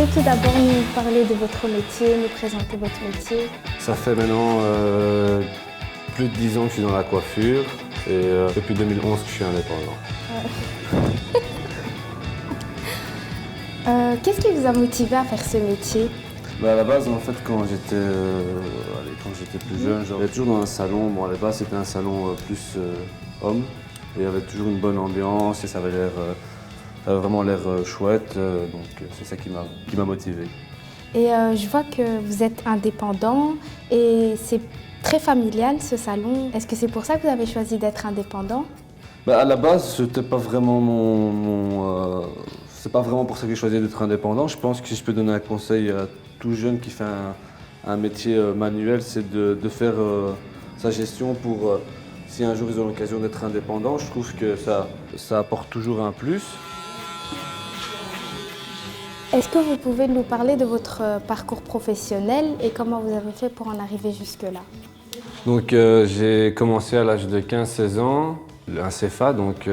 pouvez tout d'abord nous parler de votre métier, nous présenter votre métier? Ça fait maintenant plus de 10 ans que je suis dans la coiffure et depuis 2011 que je suis indépendant. Qu'est-ce qui vous a motivé à faire ce métier? À la base, en fait, quand j'étais plus jeune, j'étais toujours dans un salon. Bon, à la base, c'était un salon plus homme. Et il y avait toujours une bonne ambiance et ça avait vraiment l'air chouette. Donc, c'est ça qui m'a motivé. Et je vois que vous êtes indépendant et c'est très familial ce salon. Est-ce que c'est pour ça que vous avez choisi d'être indépendant? À la base, c'était pas vraiment c'est pas vraiment pour ça que j'ai choisi d'être indépendant. Je pense que si je peux donner un conseil à tout jeune qui fait un métier manuel, c'est de faire sa gestion pour si un jour ils ont l'occasion d'être indépendants. Je trouve que ça apporte toujours un plus. Est-ce que vous pouvez nous parler de votre parcours professionnel et comment vous avez fait pour en arriver jusque-là? Donc j'ai commencé à l'âge de 15-16 ans, un CFA, donc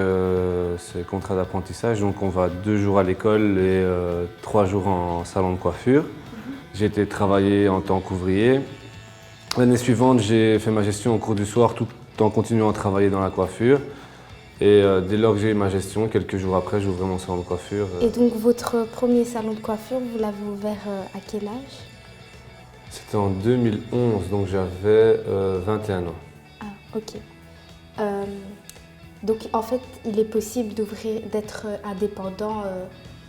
c'est contrat d'apprentissage, donc on va 2 jours à l'école et 3 jours en salon de coiffure. J'ai été travailler en tant qu'ouvrier. L'année suivante, j'ai fait ma gestion au cours du soir tout en continuant à travailler dans la coiffure. Et dès lors que j'ai eu ma gestion, quelques jours après, j'ai ouvert mon salon de coiffure. Et donc votre premier salon de coiffure, vous l'avez ouvert à quel âge? C'était en 2011, donc j'avais 21 ans. Ah, ok. Donc en fait, il est possible d'être indépendant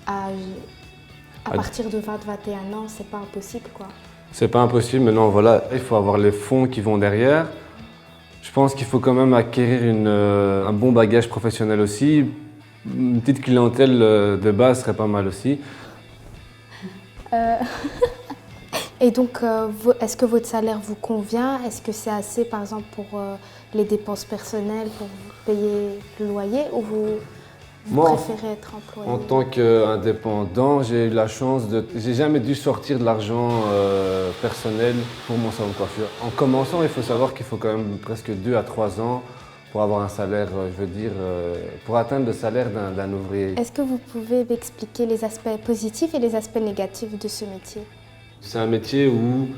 à partir de 20-21 ans, c'est pas impossible quoi. C'est pas impossible, mais non, voilà, il faut avoir les fonds qui vont derrière. Je pense qu'il faut quand même acquérir un bon bagage professionnel aussi. Une petite clientèle de base serait pas mal aussi. Et donc, est-ce que votre salaire vous convient? Est-ce que c'est assez, par exemple, pour les dépenses personnelles, pour payer le loyer, ou vous préférez être employé? En tant qu'indépendant, j'ai eu la chance j'ai jamais dû sortir de l'argent personnel pour mon salon de coiffure. En commençant, il faut savoir qu'il faut quand même presque 2 à 3 ans pour avoir un salaire, je veux dire, pour atteindre le salaire d'un ouvrier. Est-ce que vous pouvez m'expliquer les aspects positifs et les aspects négatifs de ce métier? C'est un métier où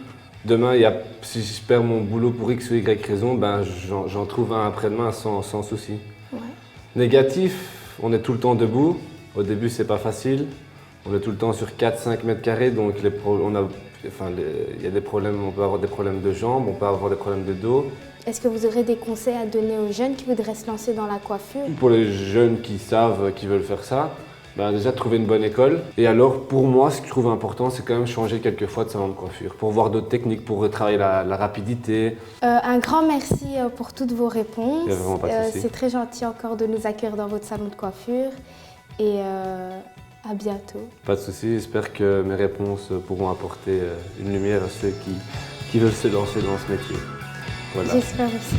demain, si je perds mon boulot pour X ou Y raison, j'en trouve un après-demain sans souci. Ouais. Négatif, on est tout le temps debout. Au début, c'est pas facile. On est tout le temps sur 4-5 mètres carrés, donc il y a des problèmes. On peut avoir des problèmes de jambes, on peut avoir des problèmes de dos. Est-ce que vous aurez des conseils à donner aux jeunes qui voudraient se lancer dans la coiffure? Pour les jeunes qui savent, qui veulent faire ça, déjà trouver une bonne école. Et alors, pour moi, ce que je trouve important, c'est quand même changer quelques fois de salon de coiffure pour voir d'autres techniques, pour retravailler la rapidité. Un grand merci pour toutes vos réponses. Il y a vraiment pas de souci. C'est très gentil encore de nous accueillir dans votre salon de coiffure. Et à bientôt. Pas de souci, j'espère que mes réponses pourront apporter une lumière à ceux qui veulent se lancer dans ce métier. Voilà. J'espère aussi.